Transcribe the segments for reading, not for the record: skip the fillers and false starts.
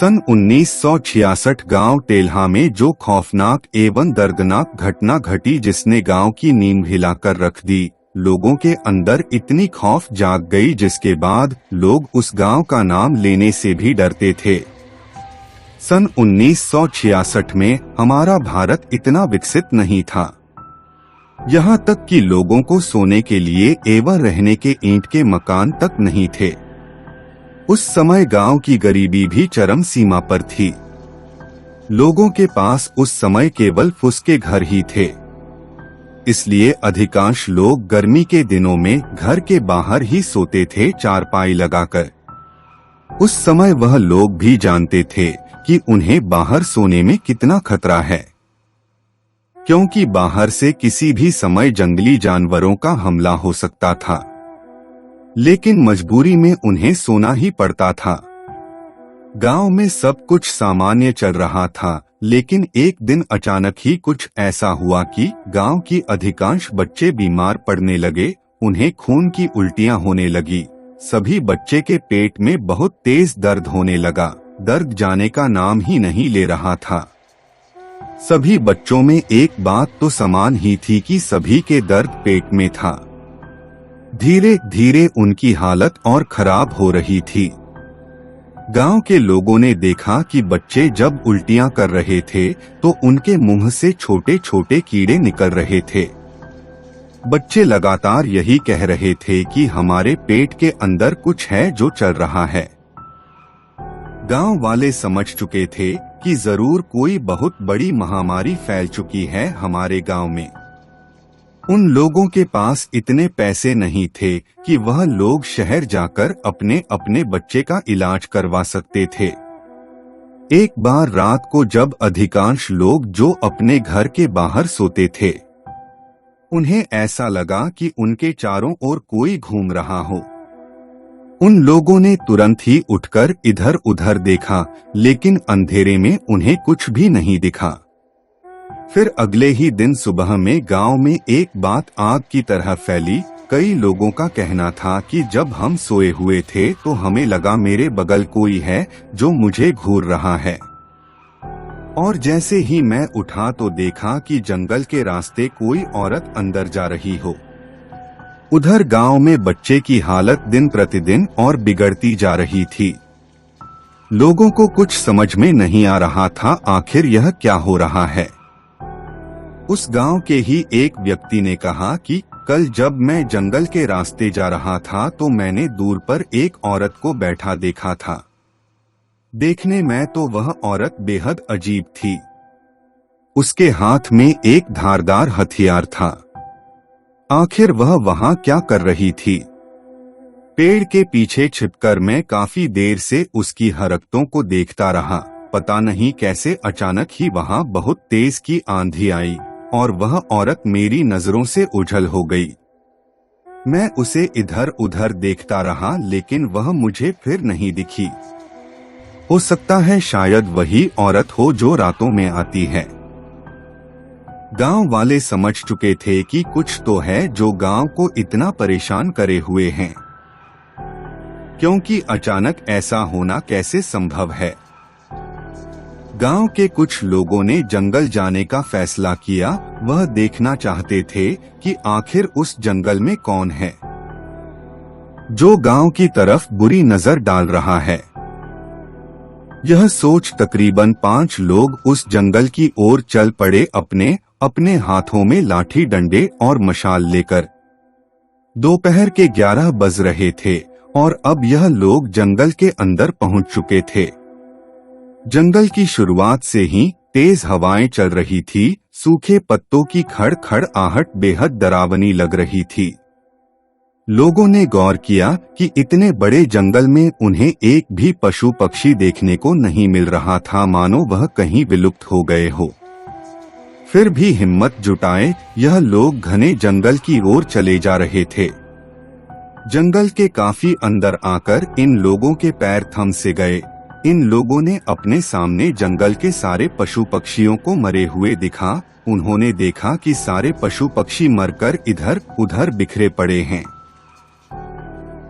सन 1966 गांव टेल्हा में जो खौफनाक एवं दर्दनाक घटना घटी जिसने गांव की नींव हिलाकर रख दी। लोगों के अंदर इतनी खौफ जाग गई जिसके बाद लोग उस गांव का नाम लेने से भी डरते थे। सन 1966 में हमारा भारत इतना विकसित नहीं था, यहाँ तक कि लोगों को सोने के लिए एवं रहने के ईंट के मकान तक नहीं थे। उस समय गांव की गरीबी भी चरम सीमा पर थी। लोगों के पास उस समय केवल फुसके घर ही थे, इसलिए अधिकांश लोग गर्मी के दिनों में घर के बाहर ही सोते थे चारपाई लगाकर। उस समय वह लोग भी जानते थे कि उन्हें बाहर सोने में कितना खतरा है, क्योंकि बाहर से किसी भी समय जंगली जानवरों का हमला हो सकता था। लेकिन मजबूरी में उन्हें सोना ही पड़ता था। गांव में सब कुछ सामान्य चल रहा था, लेकिन एक दिन अचानक ही कुछ ऐसा हुआ कि गांव की अधिकांश बच्चे बीमार पड़ने लगे। उन्हें खून की उल्टियां होने लगी। सभी बच्चे के पेट में बहुत तेज दर्द होने लगा। दर्द जाने का नाम ही नहीं ले रहा था। सभी बच्चों में एक बात तो समान ही थी कि सभी के दर्द पेट में था। धीरे धीरे उनकी हालत और खराब हो रही थी। गांव के लोगों ने देखा कि बच्चे जब उल्टियां कर रहे थे तो उनके मुंह से छोटे छोटे कीड़े निकल रहे थे। बच्चे लगातार यही कह रहे थे कि हमारे पेट के अंदर कुछ है जो चल रहा है। गांव वाले समझ चुके थे कि जरूर कोई बहुत बड़ी महामारी फैल चुकी है हमारे गांव में। उन लोगों के पास इतने पैसे नहीं थे कि वह लोग शहर जाकर अपने अपने बच्चे का इलाज करवा सकते थे। एक बार रात को जब अधिकांश लोग जो अपने घर के बाहर सोते थे, उन्हें ऐसा लगा कि उनके चारों ओर कोई घूम रहा हो। उन लोगों ने तुरंत ही उठकर इधर उधर देखा, लेकिन अंधेरे में उन्हें कुछ भी नहीं दिखा। फिर अगले ही दिन सुबह में गांव में एक बात आग की तरह फैली। कई लोगों का कहना था कि जब हम सोए हुए थे तो हमें लगा मेरे बगल कोई है जो मुझे घूर रहा है। और जैसे ही मैं उठा तो देखा कि जंगल के रास्ते कोई औरत अंदर जा रही हो। उधर गांव में बच्चे की हालत दिन प्रतिदिन और बिगड़ती जा रही थी। लोगों को कुछ समझ में नहीं आ रहा था आखिर यह क्या हो रहा है। उस गांव के ही एक व्यक्ति ने कहा कि कल जब मैं जंगल के रास्ते जा रहा था तो मैंने दूर पर एक औरत को बैठा देखा था। देखने में तो वह औरत बेहद अजीब थी। उसके हाथ में एक धारदार हथियार था। आखिर वह वहां क्या कर रही थी? पेड़ के पीछे छिपकर मैं काफी देर से उसकी हरकतों को देखता रहा। पता नहीं कैसे अचानक ही वहां बहुत तेज की आंधी आई और वह औरत मेरी नजरों से ओझल हो गई। मैं उसे इधर उधर देखता रहा, लेकिन वह मुझे फिर नहीं दिखी। हो सकता है शायद वही औरत हो जो रातों में आती है। गांव वाले समझ चुके थे कि कुछ तो है जो गांव को इतना परेशान करे हुए हैं, क्योंकि अचानक ऐसा होना कैसे संभव है। गांव के कुछ लोगों ने जंगल जाने का फैसला किया। वह देखना चाहते थे कि आखिर उस जंगल में कौन है जो गांव की तरफ बुरी नजर डाल रहा है। यह सोच तकरीबन 5 लोग उस जंगल की ओर चल पड़े, अपने अपने हाथों में लाठी डंडे और मशाल लेकर। दोपहर के 11 बज रहे थे और अब यह लोग जंगल के अंदर पहुंच चुके थे। जंगल की शुरुआत से ही तेज हवाएं चल रही थी। सूखे पत्तों की खड़ खड़ आहट बेहद डरावनी लग रही थी। लोगों ने गौर किया कि इतने बड़े जंगल में उन्हें एक भी पशु पक्षी देखने को नहीं मिल रहा था, मानो वह कहीं विलुप्त हो गए हो। फिर भी हिम्मत जुटाए यह लोग घने जंगल की ओर चले जा रहे थे। जंगल के काफी अंदर आकर इन लोगों के पैर थम से गए। इन लोगों ने अपने सामने जंगल के सारे पशु पक्षियों को मरे हुए दिखा। उन्होंने देखा कि सारे पशु पक्षी मरकर इधर उधर बिखरे पड़े हैं।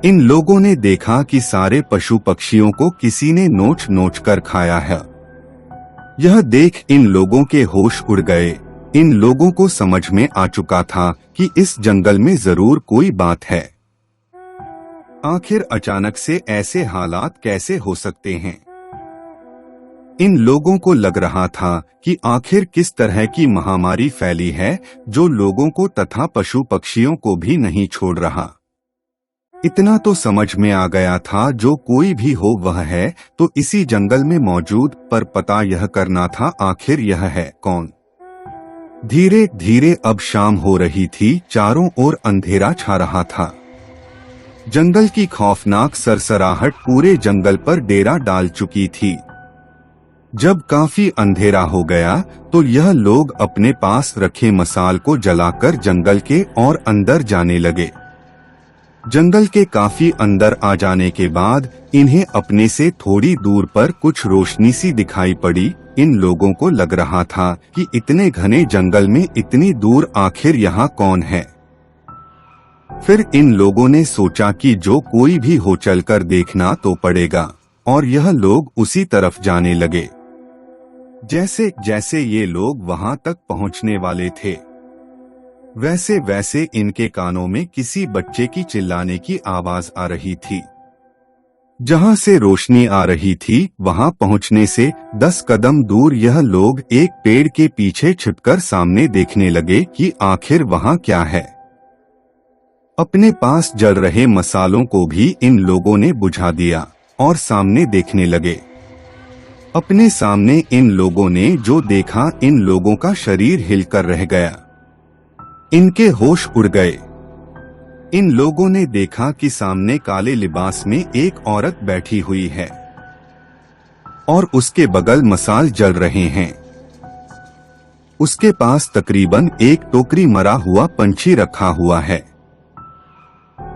इन लोगों ने देखा कि सारे पशु पक्षियों को किसी ने नोच नोच कर खाया है। यह देख इन लोगों के होश उड़ गए। इन लोगों को समझ में आ चुका था कि इस जंगल में जरूर कोई बात है। आखिर अचानक से ऐसे हालात कैसे हो सकते हैं? इन लोगों को लग रहा था कि आखिर किस तरह की महामारी फैली है जो लोगों को तथा पशु पक्षियों को भी नहीं छोड़ रहा। इतना तो समझ में आ गया था जो कोई भी हो वह है तो इसी जंगल में मौजूद, पर पता यह करना था आखिर यह है कौन। धीरे धीरे अब शाम हो रही थी, चारों ओर अंधेरा छा रहा था। जंगल की खौफनाक सरसराहट पूरे जंगल पर डेरा डाल चुकी थी। जब काफी अंधेरा हो गया तो यह लोग अपने पास रखे मसाल को जलाकर जंगल के और अंदर जाने लगे। जंगल के काफी अंदर आ जाने के बाद इन्हें अपने से थोड़ी दूर पर कुछ रोशनी सी दिखाई पड़ी। इन लोगों को लग रहा था कि इतने घने जंगल में इतनी दूर आखिर यहाँ कौन है। फिर इन लोगों ने सोचा कि जो कोई भी हो चलकर देखना तो पड़ेगा, और यह लोग उसी तरफ जाने लगे। जैसे जैसे ये लोग वहां तक पहुंचने वाले थे वैसे वैसे इनके कानों में किसी बच्चे की चिल्लाने की आवाज आ रही थी। जहां से रोशनी आ रही थी वहां पहुंचने से 10 कदम दूर यह लोग एक पेड़ के पीछे छिपकर सामने देखने लगे कि आखिर वहां क्या है। अपने पास जल रहे मसालों को भी इन लोगों ने बुझा दिया और सामने देखने लगे। अपने सामने इन लोगों ने जो देखा, इन लोगों का शरीर हिलकर रह गया। इनके होश उड़ गए। इन लोगों ने देखा कि सामने काले लिबास में एक औरत बैठी हुई है और उसके बगल मसाल जल रहे हैं। उसके पास तकरीबन एक टोकरी मरा हुआ पंछी रखा हुआ है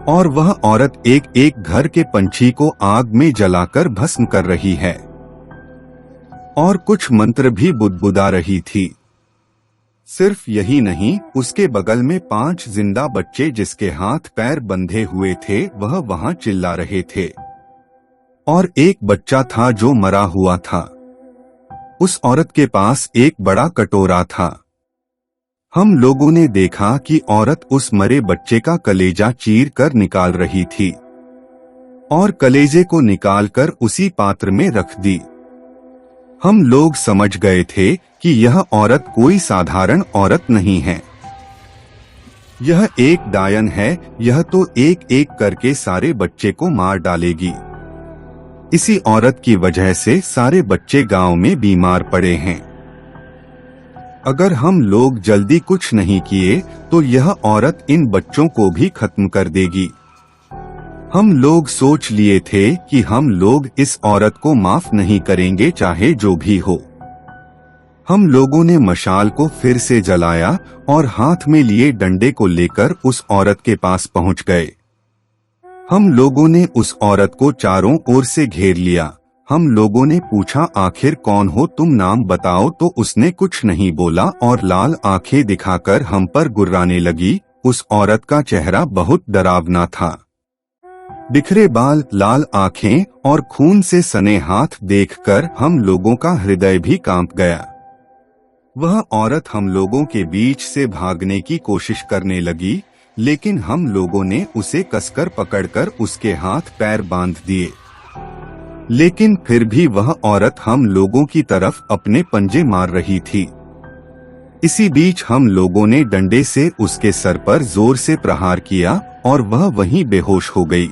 और वह औरत एक एक घर के पंछी को आग में जलाकर भस्म कर रही है और कुछ मंत्र भी बुदबुदा रही थी। सिर्फ यही नहीं, उसके बगल में 5 जिंदा बच्चे जिसके हाथ पैर बंधे हुए थे वह वहां चिल्ला रहे थे और एक बच्चा था जो मरा हुआ था। उस औरत के पास एक बड़ा कटोरा था। हम लोगों ने देखा कि औरत उस मरे बच्चे का कलेजा चीर कर निकाल रही थी और कलेजे को निकालकर उसी पात्र में रख दी। हम लोग समझ गए थे कि यह औरत कोई साधारण औरत नहीं है, यह एक डायन है। यह तो एक एक करके सारे बच्चे को मार डालेगी। इसी औरत की वजह से सारे बच्चे गांव में बीमार पड़े हैं। अगर हम लोग जल्दी कुछ नहीं किए तो यह औरत इन बच्चों को भी खत्म कर देगी। हम लोग सोच लिए थे कि हम लोग इस औरत को माफ नहीं करेंगे चाहे जो भी हो। हम लोगों ने मशाल को फिर से जलाया और हाथ में लिए डंडे को लेकर उस औरत के पास पहुंच गए। हम लोगों ने उस औरत को चारों ओर से घेर लिया। हम लोगों ने पूछा आखिर कौन हो तुम, नाम बताओ, तो उसने कुछ नहीं बोला और लाल आंखें दिखाकर हम पर गुर्राने लगी। उस औरत का चेहरा बहुत डरावना था। बिखरे बाल, लाल आंखें और खून से सने हाथ देखकर हम लोगों का हृदय भी कांप गया। वह औरत हम लोगों के बीच से भागने की कोशिश करने लगी, लेकिन हम लोगों ने उसे कसकर पकड़कर उसके हाथ पैर बांध दिए। लेकिन फिर भी वह औरत हम लोगों की तरफ अपने पंजे मार रही थी। इसी बीच हम लोगों ने डंडे से उसके सर पर जोर से प्रहार किया और वह वहीं बेहोश हो गई।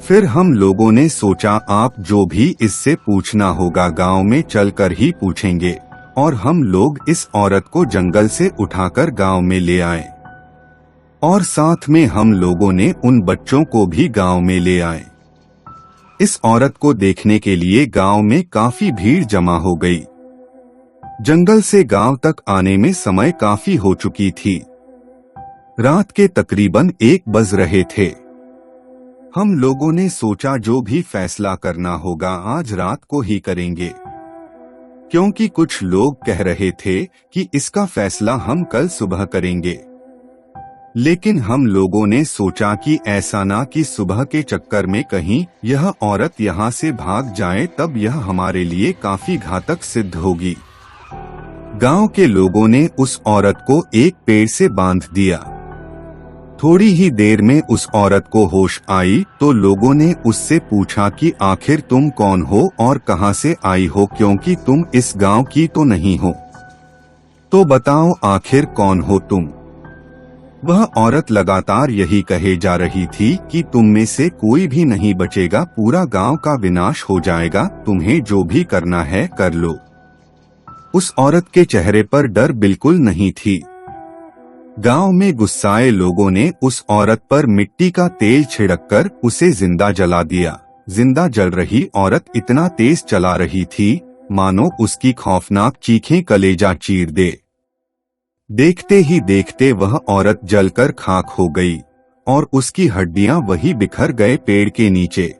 फिर हम लोगों ने सोचा आप जो भी इससे पूछना होगा गांव में चलकर ही पूछेंगे, और हम लोग इस औरत को जंगल से उठाकर गांव में ले आए और साथ में हम लोगों ने उन बच्चों को भी गांव में ले आए। इस औरत को देखने के लिए गांव में काफी भीड़ जमा हो गई। जंगल से गांव तक आने में समय काफी हो चुकी थी। रात के तकरीबन 1 बज रहे थे। हम लोगों ने सोचा जो भी फैसला करना होगा आज रात को ही करेंगे, क्योंकि कुछ लोग कह रहे थे कि इसका फैसला हम कल सुबह करेंगे। लेकिन हम लोगों ने सोचा कि ऐसा ना कि सुबह के चक्कर में कहीं यह औरत यहाँ से भाग जाए, तब यह हमारे लिए काफी घातक सिद्ध होगी। गांव के लोगों ने उस औरत को एक पेड़ से बांध दिया। थोड़ी ही देर में उस औरत को होश आई तो लोगों ने उससे पूछा कि आखिर तुम कौन हो और कहां से आई हो, क्योंकि तुम इस गांव की तो नहीं हो। तो बताओ आखिर कौन हो तुम। वह औरत लगातार यही कहे जा रही थी कि तुम में से कोई भी नहीं बचेगा, पूरा गांव का विनाश हो जाएगा, तुम्हें जो भी करना है कर लो। उस औरत के चेहरे पर डर बिल्कुल नहीं थी। गांव में गुस्साए लोगों ने उस औरत पर मिट्टी का तेल छिड़ककर उसे जिंदा जला दिया। जिंदा जल रही औरत इतना तेज चला रही थी मानो उसकी खौफनाक चीखें कलेजा चीर दे। देखते ही देखते वह औरत जलकर खाक हो गई और उसकी हड्डियां वही बिखर गए पेड़ के नीचे।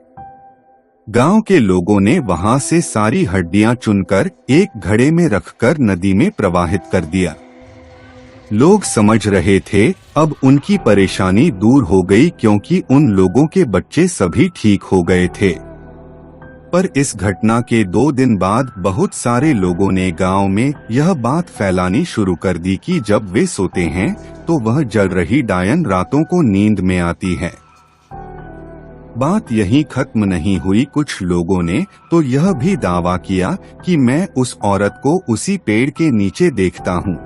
गांव के लोगों ने वहां से सारी हड्डियां चुनकर एक घड़े में रखकर नदी में प्रवाहित कर दिया। लोग समझ रहे थे अब उनकी परेशानी दूर हो गई, क्योंकि उन लोगों के बच्चे सभी ठीक हो गए थे। पर इस घटना के 2 दिन बाद बहुत सारे लोगों ने गांव में यह बात फैलानी शुरू कर दी कि जब वे सोते हैं तो वह जल रही डायन रातों को नींद में आती है। बात यहीं खत्म नहीं हुई। कुछ लोगों ने तो यह भी दावा किया कि मैं उस औरत को उसी पेड़ के नीचे देखता हूँ।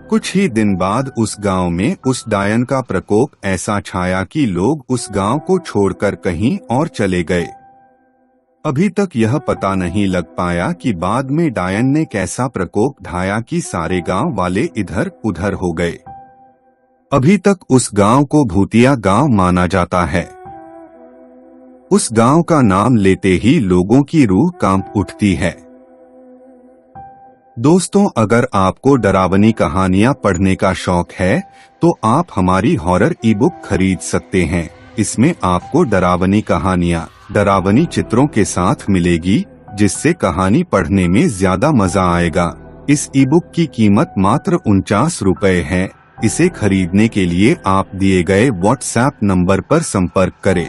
कुछ ही दिन बाद उस गांव में उस डायन का प्रकोप ऐसा छाया कि लोग उस गांव को छोड़कर कहीं और चले गए। अभी तक यह पता नहीं लग पाया कि बाद में डायन ने कैसा प्रकोप ढाया कि सारे गांव वाले इधर उधर हो गए। अभी तक उस गांव को भूतिया गांव माना जाता है। उस गांव का नाम लेते ही लोगों की रूह कांप उठती है। दोस्तों, अगर आपको डरावनी कहानियां पढ़ने का शौक है तो आप हमारी हॉरर ई बुक खरीद सकते हैं। इसमें आपको डरावनी कहानियां डरावनी चित्रों के साथ मिलेगी, जिससे कहानी पढ़ने में ज्यादा मजा आएगा। इस ई बुक की कीमत मात्र 49 रुपए है। इसे खरीदने के लिए आप दिए गए व्हाट्सएप नंबर पर संपर्क करें।